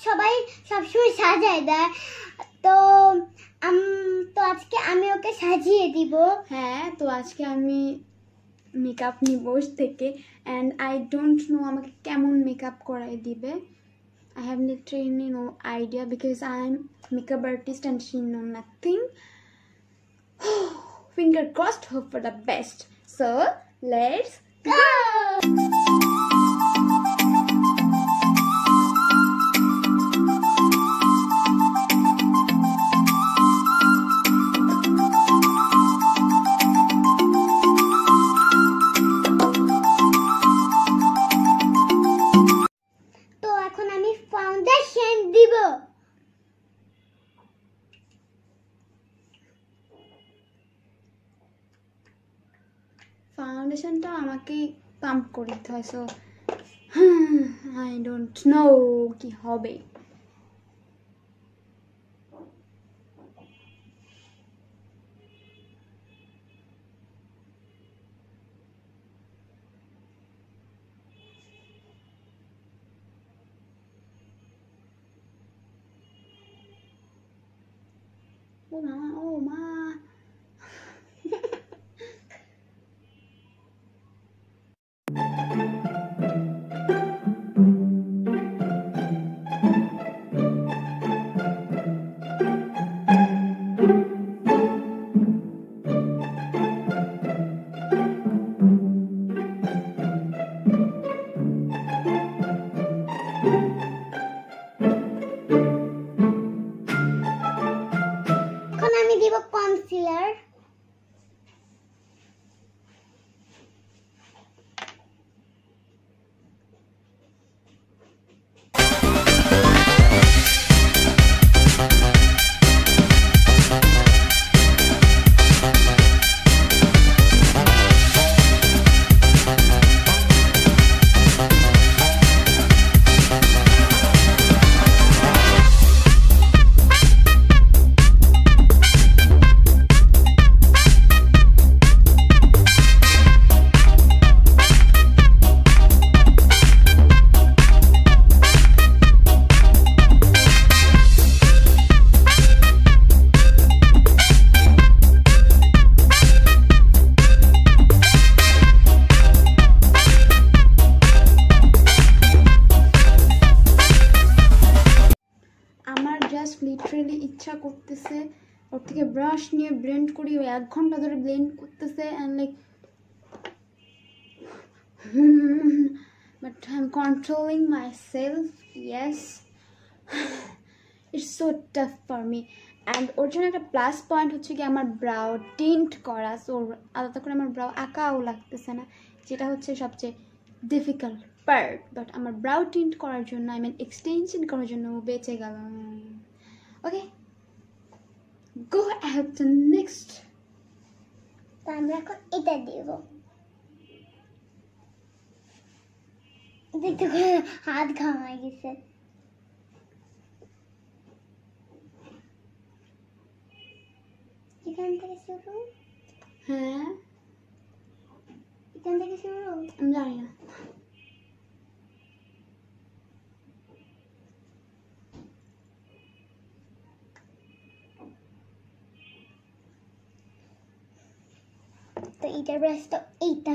সবাই সবসময় সাজায় দেয়, তো তো আজকে আমি ওকে সাজিয়ে দিব। হ্যাঁ, তো আজকে আমি মেকআপ নিব থেকে, অ্যান্ড আই ডোন্ট নো আমাকে কেমন মেকআপ করাই দিবে। I have literally no idea because I'm makeup artist and she know nothing. Finger crossed, hope for the best. So let's go. তো এখন আমি ফাউন্ডেশন দিব। ফাউন্ডেশনটা আমাকে পাম্প করে দিতে হয়, সো আই ডোন্ট নো কি হবে। ও মা, ও মা। এখন আমি দিব কনসিলার। লিটারেলি ইচ্ছা করতেছে ওর থেকে ব্রাশ নিয়ে ব্লেন্ড করি, ও 1 ঘন্টা ধরে ব্লেন্ড করতেছে and like but I am controlling myself. Yes, it's so tough for me. And ওর জন্য একটা প্লাস পয়েন্ট হচ্ছে কি আমার ব্রাউ টিন্ট করা, সো আলাদা করে আমার ব্রাউ আঁকাও লাগতেছে না, যেটা হচ্ছে সবচেয়ে ডিফিকাল্ট পার্ট। বাট আমার ব্রাউ টিন্ট করার জন্য, আই মিন এক্সটেনশন করার জন্য বেঁচে গেলাম। ওকে, গো অ্যাহেড টু নেক্সট। তো আমরা এখন এটা দেব। দেখতে হাত ঘামাই গেছে। এখান থেকে শুরু? হ্যাঁ, এখান থেকে শুরু? আমি জানি না। তো এইটার ব্রাশ তো এইটা।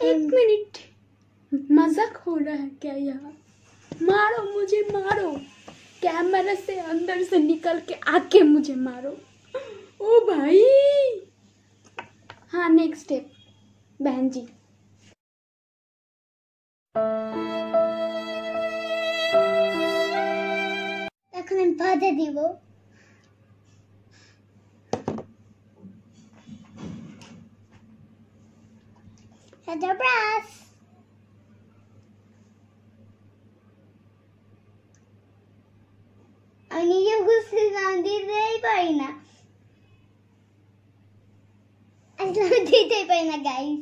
एक मिनट, मजाक हो रहा है क्या यहाँ? मारो मुझे, मारो, कैमरा से अंदर से निकल के आके मुझे मारो। ओ भाई। हाँ, नेक्स्ट स्टेप बहन जी। এখন আমি ভাজা দিব। সাদা ব্রাশ। আমি নিজে বুঝতে দিতেই পারি না, আসলে দিতেই পারি না গাইস।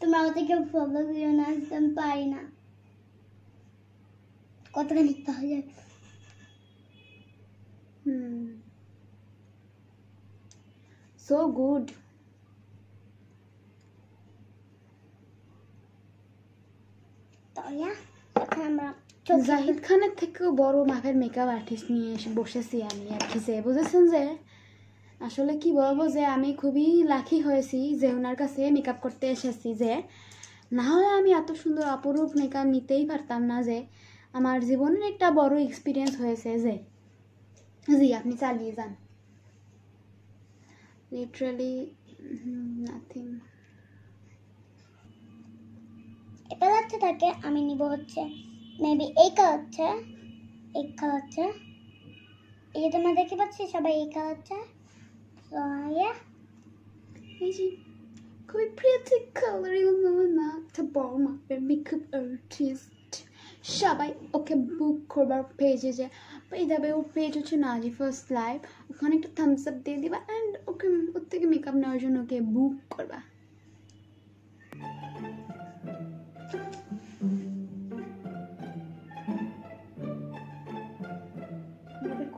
তোমরা আমাকে কেউ ফলো দিও না, আমি পারি না। কতখানি পাওয়া যায়? So good. তো এখন আমরা জাহিদ খানের থেকেও বড় মাপের মেকআপ আর্টিস্ট নিয়ে এসে বসেছি আমি আর কি, যে বুঝেছেন যে আসলে কি বলবো, যে আমি খুবই লাকি হয়েছি যে ওনার কাছে মেকআপ করতে এসেছি, যে না হলে আমি এত সুন্দর অপরূপ মেকআপ নিতেই পারতাম না। যে আমার জীবনের একটা বড় এক্সপিরিয়েন্স হয়েছে। যে জি আপনি চালিয়ে যান। Literally nothing. এটা লাগতে থাকে। আমি নিব হচ্ছে মেবি এই কালারটা, এই কালারটা, এই যে তোমরা দেখতে পাচ্ছি সবাই এই কালারটা। এই যে খুবই প্রিটি কালারিং না একটা বড় মাপের মেকআপ আর্টিস্ট, সবাই ওকে বুক করবার পেজে যে পেয়ে যাবে। ওর পেজ হচ্ছে নাজি ফার্স্ট লাইভ, ওখানে একটা থামস আপ দিয়ে দিবা অ্যান্ড ওকে ওর থেকে মেকআপ নেওয়ার জন্য ওকে বুক করবা।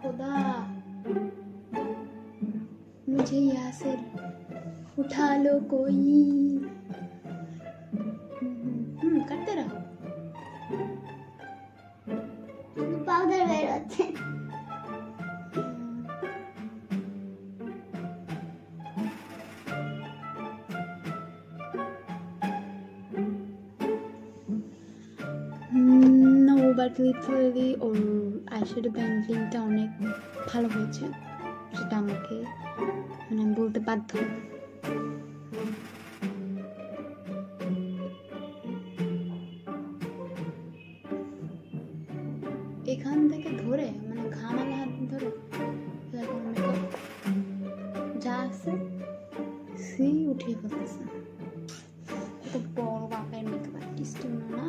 खुदा मुझे यहाँ से उठा लो कोई। करते रहो। পাউডার বের হচ্ছে। No, but literally ওর আইশ্যাডো পেন্সিলটা অনেক ভালো হয়েছে, সেটা আমাকে মানে আমি বলতে বাধ্য। এখান থেকে ধরে মানে ঘামালে হাত ধরে মেকআপ যা আছে সেই উঠিয়ে ফেলতেছে। তো বড় বাপের মেকআপ আর্টিস্ট না।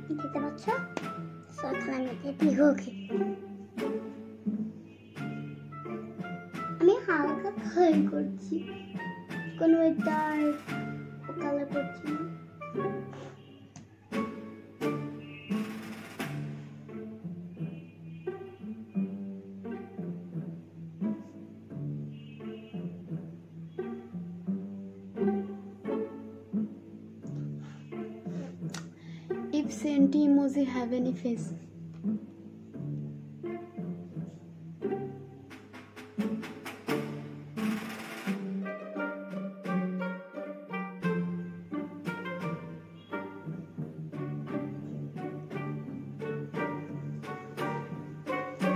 দেখতে পাচ্ছ? আমি হালকা কালার করছি, কোনো ডার্ক কালার করছি না। If Senti emoji have any face?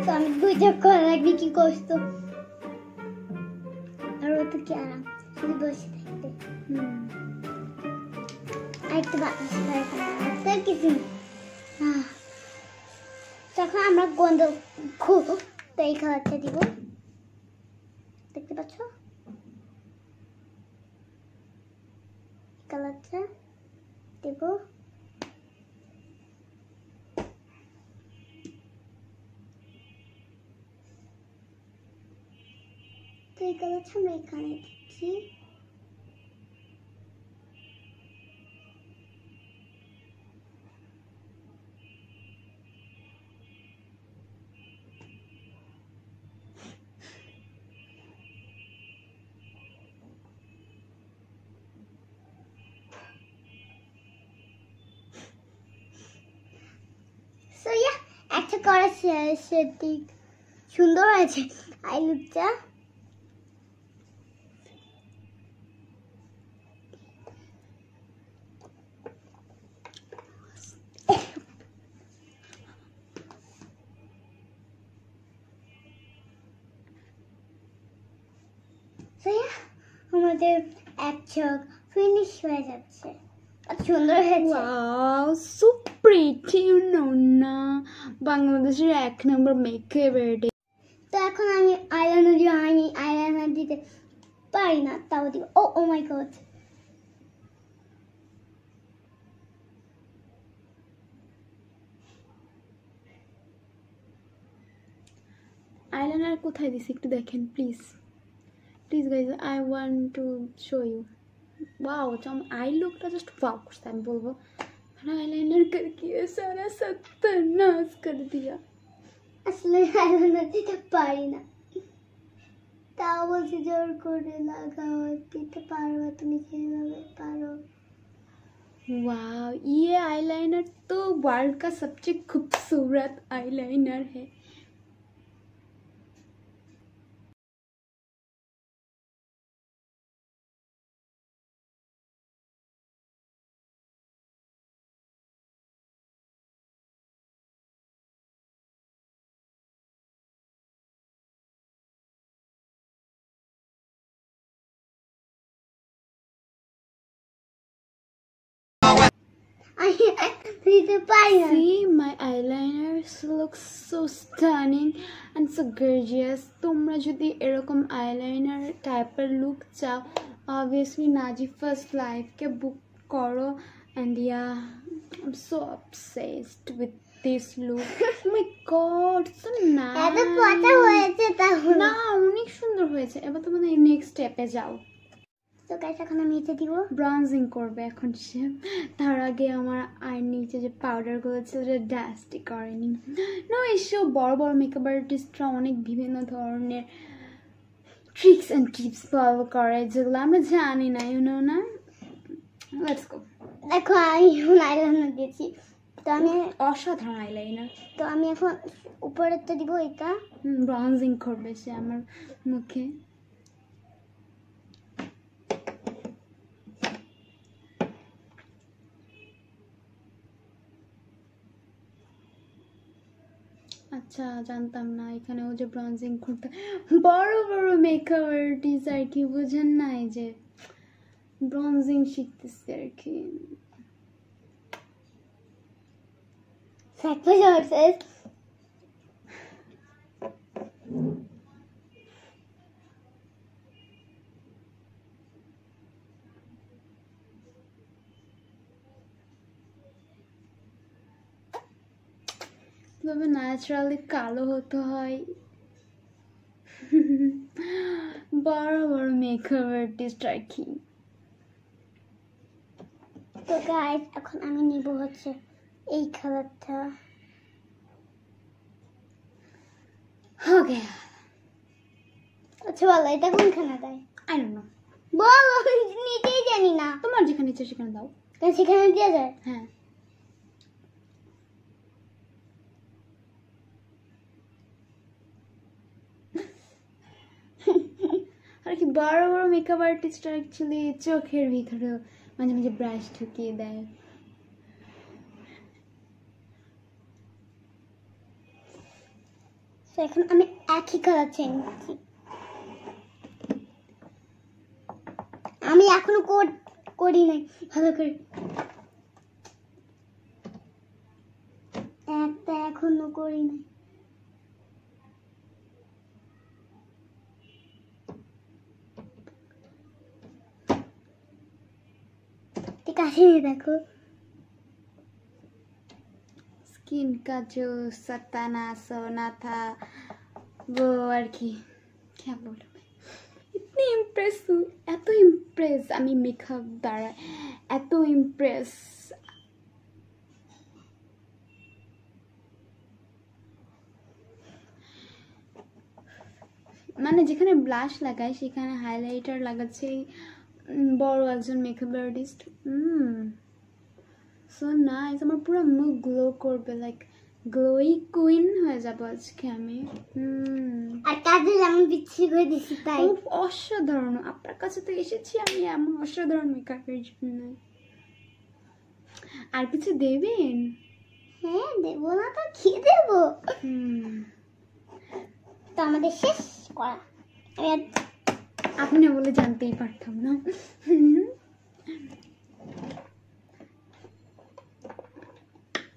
তো আমি দুইটা করা লাগবে কি করতো, আর ও তো কি আরাম শুধু বসে থাকতে। আরেকটা বাতাস একটা কিছু তখন আমরা গন্ধ খুব তো এই খাবারটা দিব, দেখতে পাচ্ছ কালারটা দেব। তো এই কালারটা আমরা এখানে দিচ্ছি। So yeah, একটা করা শেষ দিক সুন্দর হয়েছে আই লুকটা। So yeah, আমাদের এক চোখ ফিনিশ হয়ে যাচ্ছে, সুন্দর হয়েছে। Wow, so pretty, you know না, বাংলাদেশের 1 নম্বর মেকআপ আর্টিস্ট। তো এখন আমি আইলাইনার দিতে পারি না, তাও দিব। ও মাই গড, আইলাইনার কোথায় দিছি একটু দেখেন please please guys I want to show you wow जो आई लुकটা জাস্ট वाओ করতে আমি বলবো আইলাইনার करके सारा सत्यानाश कर दिया আসলে আইলাইনার দিতে পারি না তাও বলছি জোর করে লাগাও দিতে পারো তুমি যেভাবে পারো वाओ ये आईलाइनर तो वर्ल्ड का सबसे खूबसूरत आईलाइनर है দিতে পারি না See, my eyeliners look so stunning and so gorgeous. তোমরা যদি এরকম eyeliner টাইপের লুক চাও obviously নাজি ফার্স্ট লাইফকে বুক করো and yeah I'm so obsessed with this look oh my god so এত nice পচা হয়েছে তাহলে না অনেক সুন্দর হয়েছে এবার তোমাদের নেক্সট স্টেপে যাও তো গাইস এখন আমি এটা দিব ব্রঞ্জিং করবে এখন সে তার আগে আমার আইয়ের নিচে যে পাউডারগুলো ছিল সেটা ডাস্টি করেনি না এসব বড় বড় মেকআপ আর্টিস্টরা অনেক বিভিন্ন ধরনের ট্রিক্স অ্যান্ড টিপস ফলো করে যেগুলো আমরা জানি না ইউনো না লেটস গো দেখো আমি এখন আইলাইনার দিয়েছি তো আমি অসাধারণ আইলাইনার তো আমি এখন উপরেরটা দিব এটা ব্রঞ্জিং করবে সে আমার মুখে আচ্ছা জানতাম না এখানে ও যে ব্রঞ্জিং করতে বড় বড় মেকআপ আর্টিস্ট আর কি বুঝেন না এই যে ব্রঞ্জিং শিখতেছে আর কি সাইকোলজিস্ট কিভাবে ন্যাচারালি কালো হতে হয় বড় বড় মেকআপ আর্টিস্ট আর কি তো গাইস এখন আমি নিব হচ্ছে এই কালারটা ওকে আচ্ছা বলো এটা কোনখানে দেয় আই ডোন্ট নো বলো আমি নিজেই জানি না তোমার যেখানে ইচ্ছে সেখানে দাও কারণ সেখানে দেওয়া যায় হ্যাঁ আর কি বড় বড় মেকআপ আর্টিস্ট অ্যাকচুয়ালি চোখের ভিতরে মাঝে মাঝে ব্রাশ ঢুকিয়ে দেয় তো এখন আমি একই কালার চেঞ্জ করছি আমি এখনো করি নাই ভালো করে একটা এখনো করি নাই ঠিক আছে দেখো स्किन का जो सत्यानाश होना था वो और की क्या बोलूं मैं इतनी इम्प्रेस हूँ एतो इम्प्रेस আমি মেকআপ দ্বারা এত ইমপ্রেস মানে যেখানে ব্লাশ লাগায় সেখানে হাইলাইটার লাগাচ্ছে বড় একজন মেকআপ আর্টিস্ট সো নাইস আমার পুরো মুখ গ্লো করবে লাইক গ্লোই কুইন হয়ে যাবো আজকে আমি আর কাজে আমি বিচ্ছিরি করে দিছি তাই খুব অসাধারণ আপনার কাছে তো এসেছি আমি এমন অসাধারণ মেকআপের জন্য আর কিছু দেবেন হ্যাঁ দেবো না তো কি দেবো তো আমাদের শেষ করা আপনি বলে জানতেই পারতাম না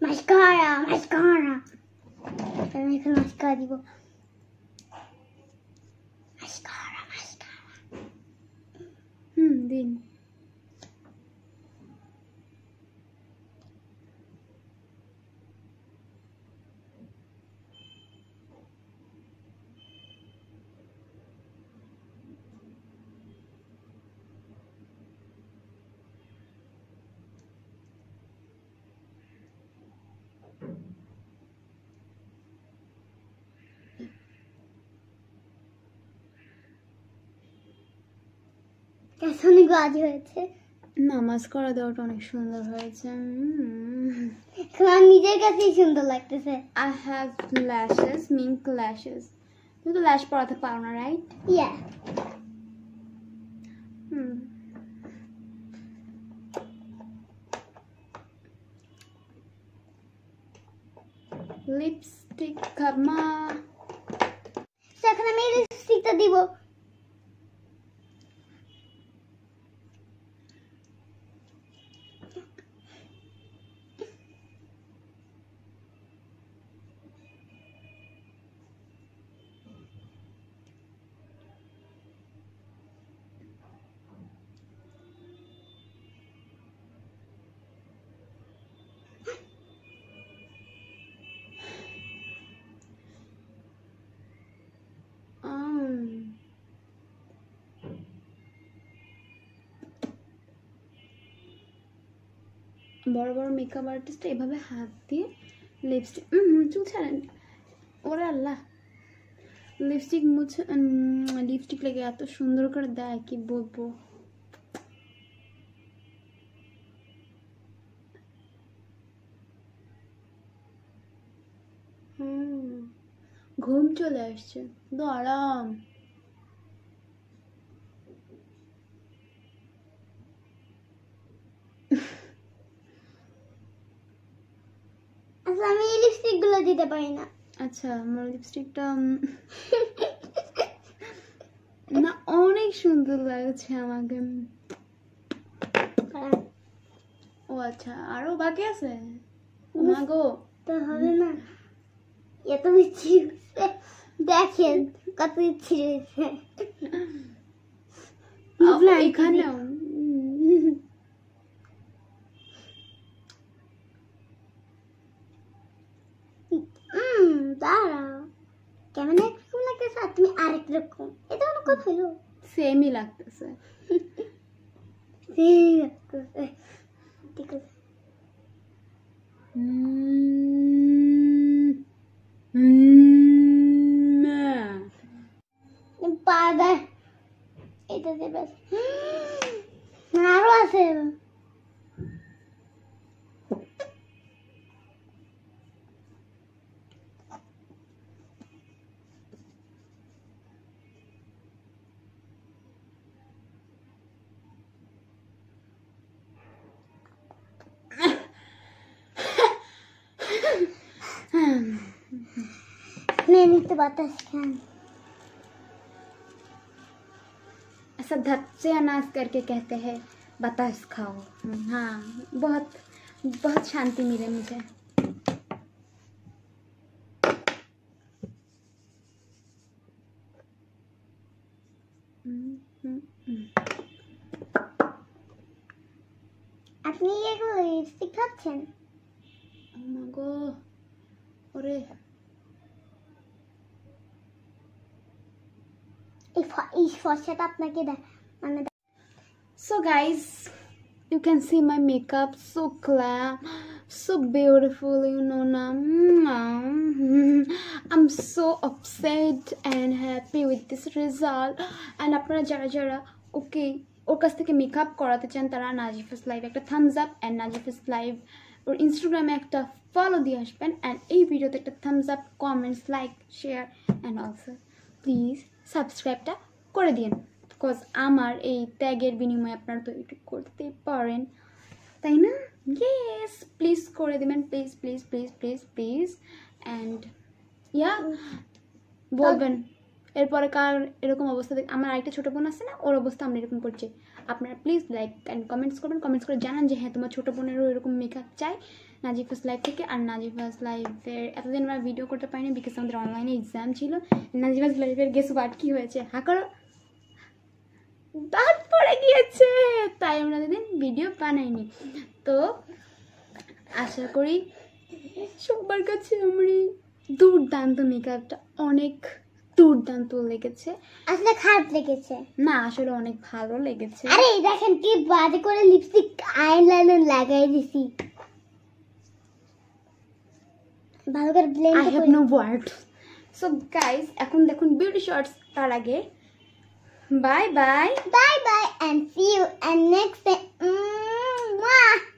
মাস্কারা মাস্কারা আমি এখন মাস্কারা দিব মাস্কারা মাস্কারা দিন কেমন অনেক বাজে হয়েছে। নামাজ করা দেওয়াটা অনেক সুন্দর হয়েছে। এখন আমার নিজের কাছেই সুন্দর লাগতেছে। I have lashes, mink lashes. তুমি তো ল্যাশ পরাতে পারো না, রাইট? ইয়া লিপস্টিক খামা। এখন আমি লিপস্টিকটা দিব। বড় বড় মেকআপ আর্টিস্ট এভাবে হাত দিয়ে লিপস্টিক চুল ছাড়েন। ওরে আল্লাহ, লিপস্টিক মুছে লিপস্টিক লেগে এত সুন্দর করে দেয়, কি বলবো। ঘুম চলে আসছে, তো আরাম। আচ্ছা আমি এই লিপস্টিক গুলো দিতে পারি না। আচ্ছা, আমার লিপস্টিকটা না অনেক সুন্দর লাগছে আমাকে। ও আচ্ছা, আরো বাকি আছে? মা গো, তো হবে না, এত মিষ্টি হচ্ছে। দেখেন কত মিষ্টি রয়েছে। এখানেও দাঁড়াও, কেমন একরকম লাগতেছে আর তুমি আরেক রকম। এটা অনেক কথা হলো, সেমই লাগতেছে। ঠিক আছে। পাদা এটা দেবে, আরো আছে। नहीं तो बातास खान ऐसा धत से अनाज करके कहते हैं बतास खाओ। हाँ, बहुत बहुत शांति मिले मुझे। আপনি এগুলো লিপস্টিক খাচ্ছেন? মাগো, ওরে এই ফর্সাটা আপনাকে মানে। So guys, you can see my makeup so glam, so beautiful, you know now. I'm so upset and happy with this result. And আপনারা যারা যারা ওকে ওর কাছ থেকে মেকআপ করাতে চান তারা নাজিফাস লাইভ একটা thumbs up and Nazifa's live ওর ইনস্টাগ্রামে একটা ফলো দিয়ে আসবেন। অ্যান্ড এই ভিডিওতে একটা thumbs up, comments, like, share and also please সাবস্ক্রাইবটা করে দিন, বিকজ আমার এই ট্যাগের বিনিময়ে আপনারা তো ইউটিউব করতে পারেন, তাই না? ইয়েস, প্লিজ করে দেবেন, please please please please please. And yeah বলবেন এরপরে কার এরকম অবস্থা দেখ। আমার আরেকটা ছোটো বোন আছে না, ওর অবস্থা আমরা এরকম করছি। আপনারা প্লিজ লাইক অ্যান্ড কমেন্টস করবেন, কমেন্টস করে জানান যে হ্যাঁ তোমার ছোটো বোনেরও এরকম মেকআপ চাই নাজিফাস লাইভ থেকে। আর নাজিফাস লাইভের এতদিন আমরা ভিডিও করতে পারিনি বিকজ আমাদের অনলাইনে এক্সাম ছিল। নাজিফাস লাইভের গেস হোয়াট কী হয়েছে? হ্যাঁ করো, দাঁত পড়ে গিয়েছে, তাই আমরা এতদিন ভিডিও বানাইনি। তো আশা করি সবার কাছে আমার দুর্দান্ত মেকআপটা অনেক দুর্দান্ত লেগেছে। আসলে খারাপ লেগেছে না, আসলে অনেক ভালো লেগেছে। আরে দেখেন কি বাজে করে লিপস্টিক আইলাইনার লাগাই দিছি, ভালো করে blend I have no word. So guys, এখন দেখুন বিউটি শর্টস। তার আগে bye bye bye bye. and see you and next time.